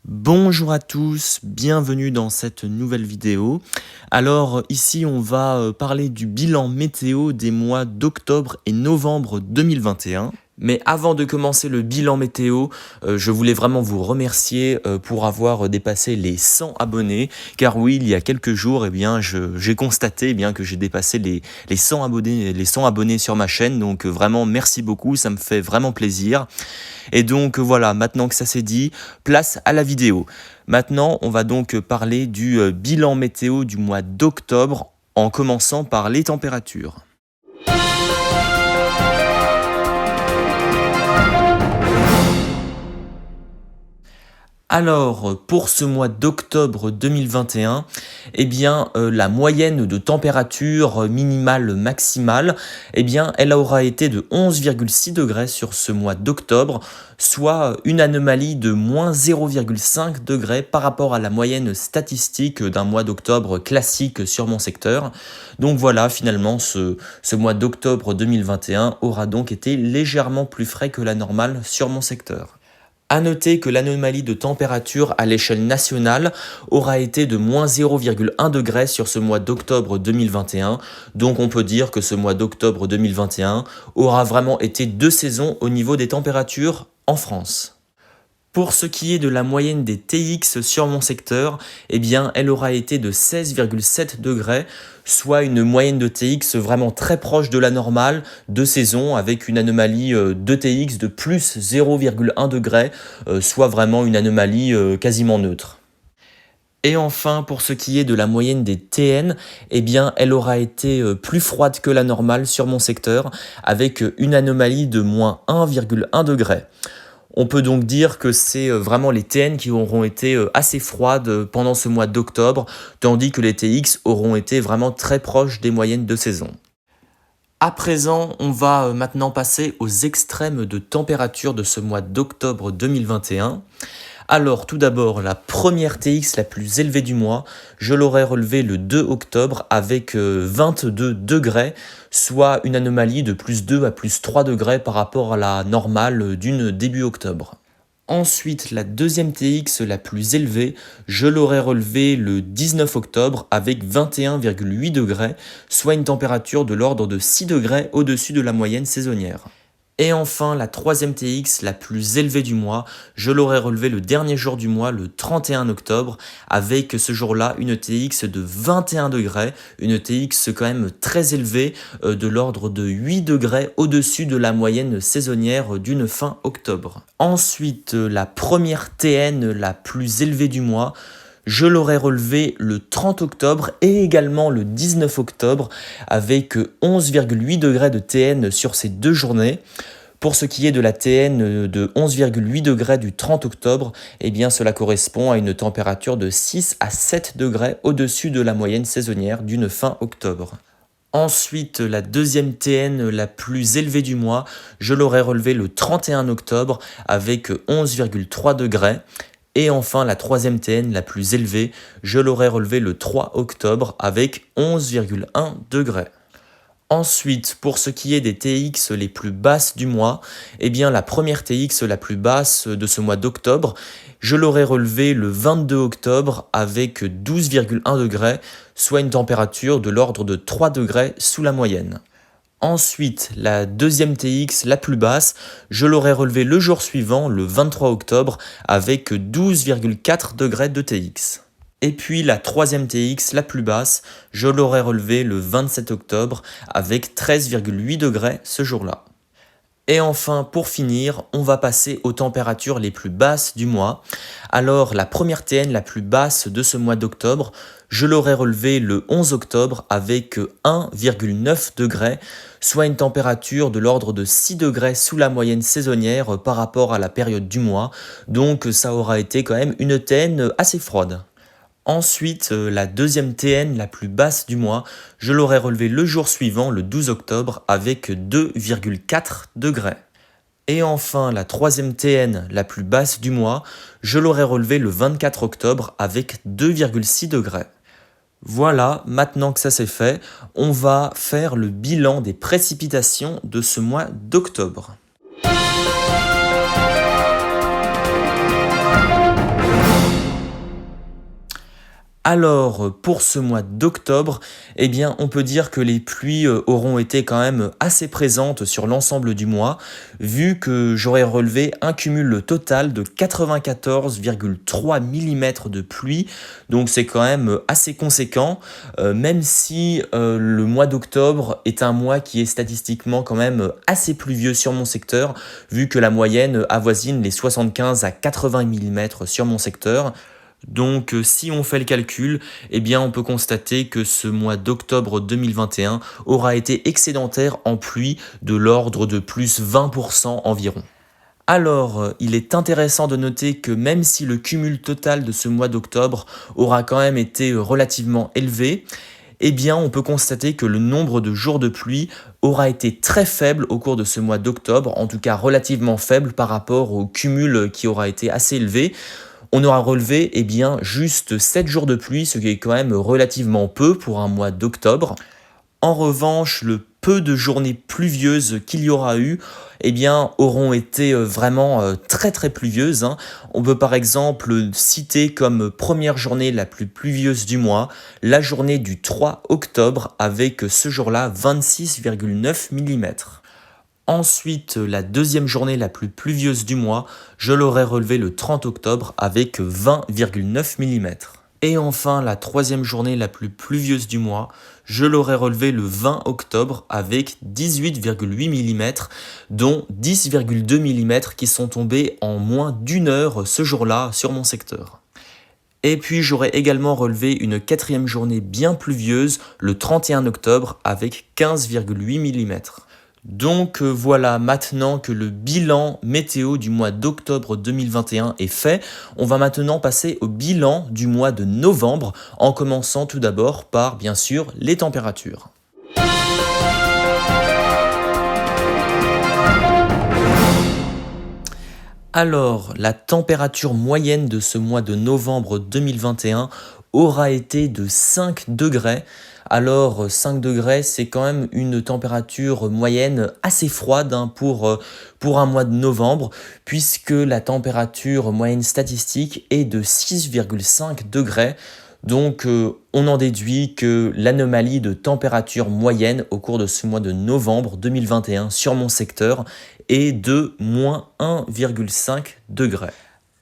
Bonjour à tous, bienvenue dans cette nouvelle vidéo. Alors ici on va parler du bilan météo des mois d'octobre et novembre 2021. Mais avant de commencer le bilan météo, je voulais vraiment vous remercier pour avoir dépassé les 100 abonnés. Car oui, il y a quelques jours, j'ai constaté que j'ai dépassé les 100 abonnés sur ma chaîne. Donc vraiment merci beaucoup, ça me fait vraiment plaisir. Et donc voilà, maintenant que ça c'est dit, place à la vidéo. Maintenant, on va donc parler du bilan météo du mois d'octobre en commençant par les températures. Alors, pour ce mois d'octobre 2021, la moyenne de température minimale maximale, elle aura été de 11,6 degrés sur ce mois d'octobre, soit une anomalie de moins 0,5 degrés par rapport à la moyenne statistique d'un mois d'octobre classique sur mon secteur. Donc voilà, finalement, ce mois d'octobre 2021 aura donc été légèrement plus frais que la normale sur mon secteur. À noter que l'anomalie de température à l'échelle nationale aura été de moins 0,1 degré sur ce mois d'octobre 2021. Donc on peut dire que ce mois d'octobre 2021 aura vraiment été de saison au niveau des températures en France. Pour ce qui est de la moyenne des TX sur mon secteur, elle aura été de 16,7 degrés, soit une moyenne de TX vraiment très proche de la normale de saison, avec une anomalie de TX de plus 0,1 degré, soit vraiment une anomalie quasiment neutre. Et enfin, pour ce qui est de la moyenne des TN, elle aura été plus froide que la normale sur mon secteur, avec une anomalie de moins 1,1 degré. On peut donc dire que c'est vraiment les TN qui auront été assez froides pendant ce mois d'octobre, tandis que les TX auront été vraiment très proches des moyennes de saison. À présent, on va maintenant passer aux extrêmes de température de ce mois d'octobre 2021. Alors tout d'abord, la première TX la plus élevée du mois, je l'aurais relevée le 2 octobre avec 22 degrés, soit une anomalie de plus 2 à plus 3 degrés par rapport à la normale d'une début octobre. Ensuite, la deuxième TX la plus élevée, je l'aurais relevée le 19 octobre avec 21,8 degrés, soit une température de l'ordre de 6 degrés au-dessus de la moyenne saisonnière. Et enfin, la troisième TX la plus élevée du mois, je l'aurais relevée le dernier jour du mois, le 31 octobre, avec ce jour-là une TX de 21 degrés, une TX quand même très élevée, de l'ordre de 8 degrés au-dessus de la moyenne saisonnière d'une fin octobre. Ensuite, la première TN la plus élevée du mois, je l'aurais relevé le 30 octobre et également le 19 octobre avec 11,8 degrés de TN sur ces deux journées. Pour ce qui est de la TN de 11,8 degrés du 30 octobre, cela correspond à une température de 6 à 7 degrés au-dessus de la moyenne saisonnière d'une fin octobre. Ensuite, la deuxième TN la plus élevée du mois, je l'aurais relevé le 31 octobre avec 11,3 degrés. Et enfin, la troisième TN la plus élevée, je l'aurais relevée le 3 octobre avec 11,1 degrés. Ensuite, pour ce qui est des TX les plus basses du mois, la première TX la plus basse de ce mois d'octobre, je l'aurais relevée le 22 octobre avec 12,1 degrés, soit une température de l'ordre de 3 degrés sous la moyenne. Ensuite, la deuxième TX la plus basse, je l'aurais relevée le jour suivant, le 23 octobre, avec 12,4 degrés de TX. Et puis la troisième TX la plus basse, je l'aurais relevée le 27 octobre, avec 13,8 degrés ce jour-là. Et enfin, pour finir, on va passer aux températures les plus basses du mois. Alors, la première TN la plus basse de ce mois d'octobre, je l'aurais relevée le 11 octobre avec 1,9 degrés, soit une température de l'ordre de 6 degrés sous la moyenne saisonnière par rapport à la période du mois. Donc, ça aura été quand même une TN assez froide. Ensuite, la deuxième TN la plus basse du mois, je l'aurais relevée le jour suivant, le 12 octobre, avec 2,4 degrés. Et enfin, la troisième TN la plus basse du mois, je l'aurais relevée le 24 octobre avec 2,6 degrés. Voilà, maintenant que ça c'est fait, on va faire le bilan des précipitations de ce mois d'octobre. Alors, pour ce mois d'octobre, eh bien, on peut dire que les pluies auront été quand même assez présentes sur l'ensemble du mois, vu que j'aurais relevé un cumul total de 94,3 mm de pluie. Donc, c'est quand même assez conséquent, même si le mois d'octobre est un mois qui est statistiquement quand même assez pluvieux sur mon secteur, vu que la moyenne avoisine les 75 à 80 mm sur mon secteur. Donc si on fait le calcul, eh bien on peut constater que ce mois d'octobre 2021 aura été excédentaire en pluie de l'ordre de plus 20% environ. Alors, il est intéressant de noter que même si le cumul total de ce mois d'octobre aura quand même été relativement élevé, eh bien on peut constater que le nombre de jours de pluie aura été très faible au cours de ce mois d'octobre, en tout cas relativement faible par rapport au cumul qui aura été assez élevé. On aura relevé juste 7 jours de pluie, ce qui est quand même relativement peu pour un mois d'octobre. En revanche, le peu de journées pluvieuses qu'il y aura eu auront été vraiment très très pluvieuses. On peut par exemple citer comme première journée la plus pluvieuse du mois, la journée du 3 octobre avec ce jour-là 26,9 mm. Ensuite, la deuxième journée la plus pluvieuse du mois, je l'aurais relevé le 30 octobre avec 20,9 mm. Et enfin, la troisième journée la plus pluvieuse du mois, je l'aurais relevé le 20 octobre avec 18,8 mm, dont 10,2 mm qui sont tombés en moins d'une heure ce jour-là sur mon secteur. Et puis j'aurais également relevé une quatrième journée bien pluvieuse le 31 octobre avec 15,8 mm. Donc voilà, maintenant que le bilan météo du mois d'octobre 2021 est fait, on va maintenant passer au bilan du mois de novembre, en commençant tout d'abord par, bien sûr, les températures. Alors, la température moyenne de ce mois de novembre 2021 aura été de 5 degrés. Alors 5 degrés, c'est quand même une température moyenne assez froide pour un mois de novembre, puisque la température moyenne statistique est de 6,5 degrés. Donc on en déduit que l'anomalie de température moyenne au cours de ce mois de novembre 2021 sur mon secteur est de moins 1,5 degrés.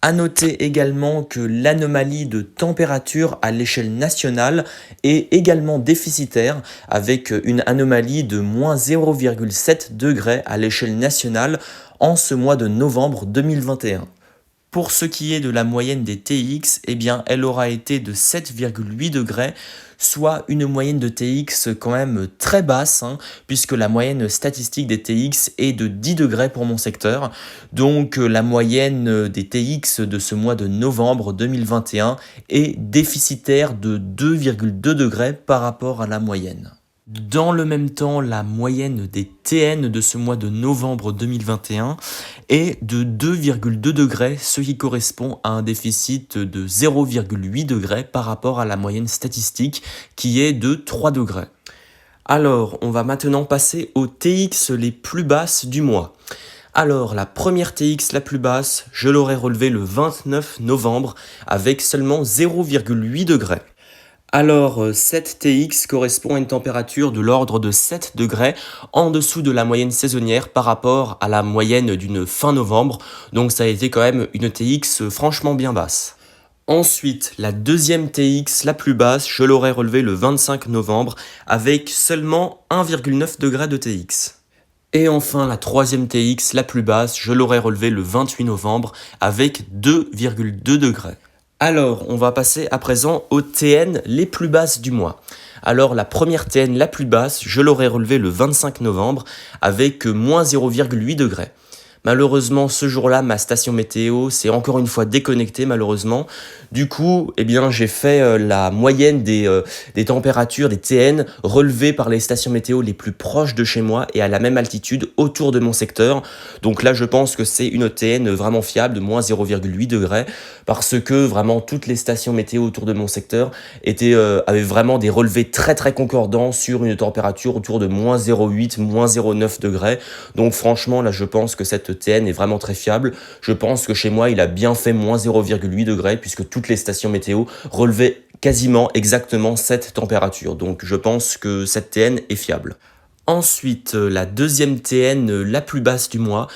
À noter également que l'anomalie de température à l'échelle nationale est également déficitaire avec une anomalie de moins 0,7 degrés à l'échelle nationale en ce mois de novembre 2021. Pour ce qui est de la moyenne des TX, elle aura été de 7,8 degrés, soit une moyenne de TX quand même très basse, puisque la moyenne statistique des TX est de 10 degrés pour mon secteur. Donc la moyenne des TX de ce mois de novembre 2021 est déficitaire de 2,2 degrés par rapport à la moyenne. Dans le même temps, la moyenne des TN de ce mois de novembre 2021 est de 2,2 degrés, ce qui correspond à un déficit de 0,8 degrés par rapport à la moyenne statistique qui est de 3 degrés. Alors, on va maintenant passer aux TX les plus basses du mois. Alors, la première TX la plus basse, je l'aurais relevée le 29 novembre avec seulement 0,8 degrés. Alors, cette TX correspond à une température de l'ordre de 7 degrés en dessous de la moyenne saisonnière par rapport à la moyenne d'une fin novembre. Donc ça a été quand même une TX franchement bien basse. Ensuite, la deuxième TX la plus basse, je l'aurais relevée le 25 novembre avec seulement 1,9 degré de TX. Et enfin, la troisième TX la plus basse, je l'aurais relevée le 28 novembre avec 2,2 degrés. Alors, on va passer à présent aux TN les plus basses du mois. Alors, la première TN la plus basse, je l'aurais relevée le 25 novembre avec moins 0,8 degrés. Malheureusement, ce jour-là, ma station météo s'est encore une fois déconnectée, malheureusement. Du coup, j'ai fait la moyenne des températures, des TN, relevées par les stations météo les plus proches de chez moi et à la même altitude autour de mon secteur. Donc là, je pense que c'est une TN vraiment fiable de moins 0,8 degrés parce que vraiment toutes les stations météo autour de mon secteur avaient vraiment des relevés très très concordants sur une température autour de moins 0,8, moins 0,9 degrés. Donc franchement, là, je pense que cette cette TN est vraiment très fiable. Je pense que chez moi, il a bien fait moins 0,8 degrés puisque toutes les stations météo relevaient quasiment exactement cette température. Donc je pense que cette TN est fiable. Ensuite, la deuxième TN la plus basse du mois,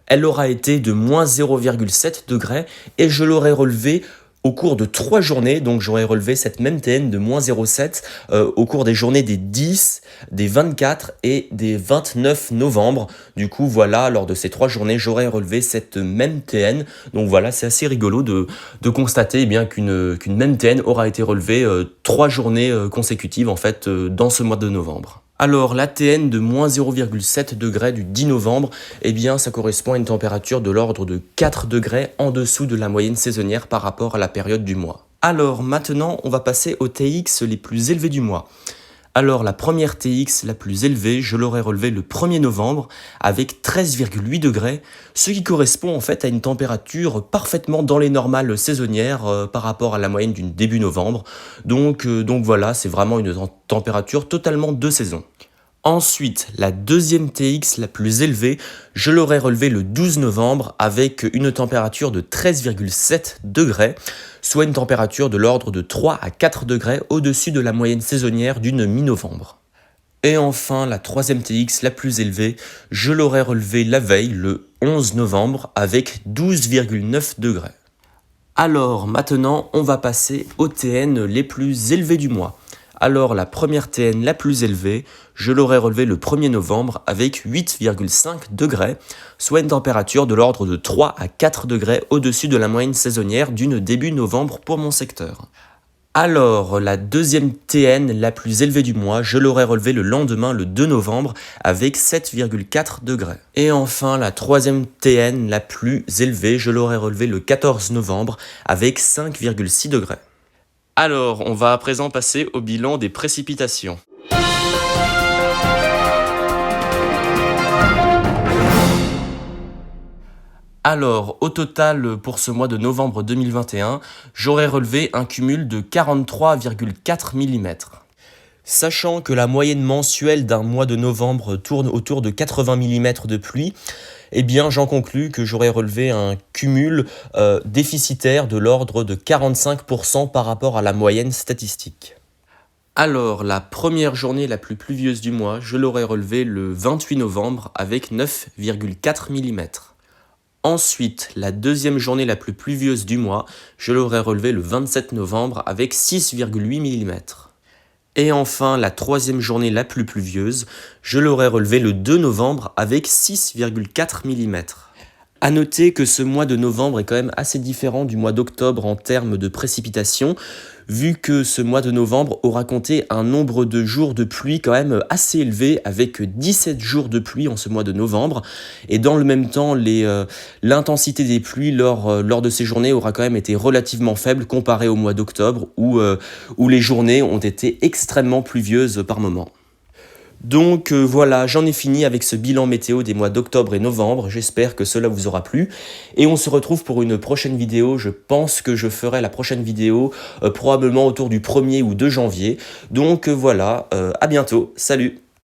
elle aura été de moins 0,7 degrés et je l'aurai relevée au cours de 3 journées, donc j'aurais relevé cette même TN de moins 0,7 au cours des journées des 10, des 24 et des 29 novembre. Du coup, voilà, lors de ces 3 journées, j'aurais relevé cette même TN. Donc voilà, c'est assez rigolo de constater bien qu'une même TN aura été relevée 3 journées consécutives en fait dans ce mois de novembre. Alors la TN de moins 0,7 degrés du 10 novembre, eh bien ça correspond à une température de l'ordre de 4 degrés en dessous de la moyenne saisonnière par rapport à la période du mois. Alors maintenant, on va passer aux TX les plus élevés du mois. Alors la première TX la plus élevée, je l'aurais relevée le 1er novembre avec 13,8 degrés, ce qui correspond en fait à une température parfaitement dans les normales saisonnières par rapport à la moyenne du début novembre. Donc voilà, c'est vraiment une température totalement de saison. Ensuite, la deuxième TX la plus élevée, je l'aurais relevée le 12 novembre avec une température de 13,7 degrés, soit une température de l'ordre de 3 à 4 degrés au-dessus de la moyenne saisonnière d'une mi-novembre. Et enfin, la troisième TX la plus élevée, je l'aurais relevée la veille, le 11 novembre, avec 12,9 degrés. Alors maintenant, on va passer aux TN les plus élevés du mois. Alors la première TN la plus élevée, je l'aurais relevée le 1er novembre avec 8,5 degrés, soit une température de l'ordre de 3 à 4 degrés au-dessus de la moyenne saisonnière d'une début novembre pour mon secteur. Alors la deuxième TN la plus élevée du mois, je l'aurais relevée le lendemain, le 2 novembre, avec 7,4 degrés. Et enfin la troisième TN la plus élevée, je l'aurais relevée le 14 novembre, avec 5,6 degrés. Alors, on va à présent passer au bilan des précipitations. Alors, au total, pour ce mois de novembre 2021, j'aurais relevé un cumul de 43,4 mm. Sachant que la moyenne mensuelle d'un mois de novembre tourne autour de 80 mm de pluie, eh bien j'en conclus que j'aurais relevé un cumul déficitaire de l'ordre de 45% par rapport à la moyenne statistique. Alors, la première journée la plus pluvieuse du mois, je l'aurais relevée le 28 novembre avec 9,4 mm. Ensuite, la deuxième journée la plus pluvieuse du mois, je l'aurais relevée le 27 novembre avec 6,8 mm. Et enfin, la troisième journée la plus pluvieuse, je l'aurais relevée le 2 novembre avec 6,4 mm. A noter que ce mois de novembre est quand même assez différent du mois d'octobre en termes de précipitations, vu que ce mois de novembre aura compté un nombre de jours de pluie quand même assez élevé, avec 17 jours de pluie en ce mois de novembre, et dans le même temps, l'intensité des pluies lors de ces journées aura quand même été relativement faible comparée au mois d'octobre, où les journées ont été extrêmement pluvieuses par moments. Donc voilà, j'en ai fini avec ce bilan météo des mois d'octobre et novembre, j'espère que cela vous aura plu, et on se retrouve pour une prochaine vidéo. Je pense que je ferai la prochaine vidéo probablement autour du 1er ou 2 janvier, donc voilà, à bientôt, salut!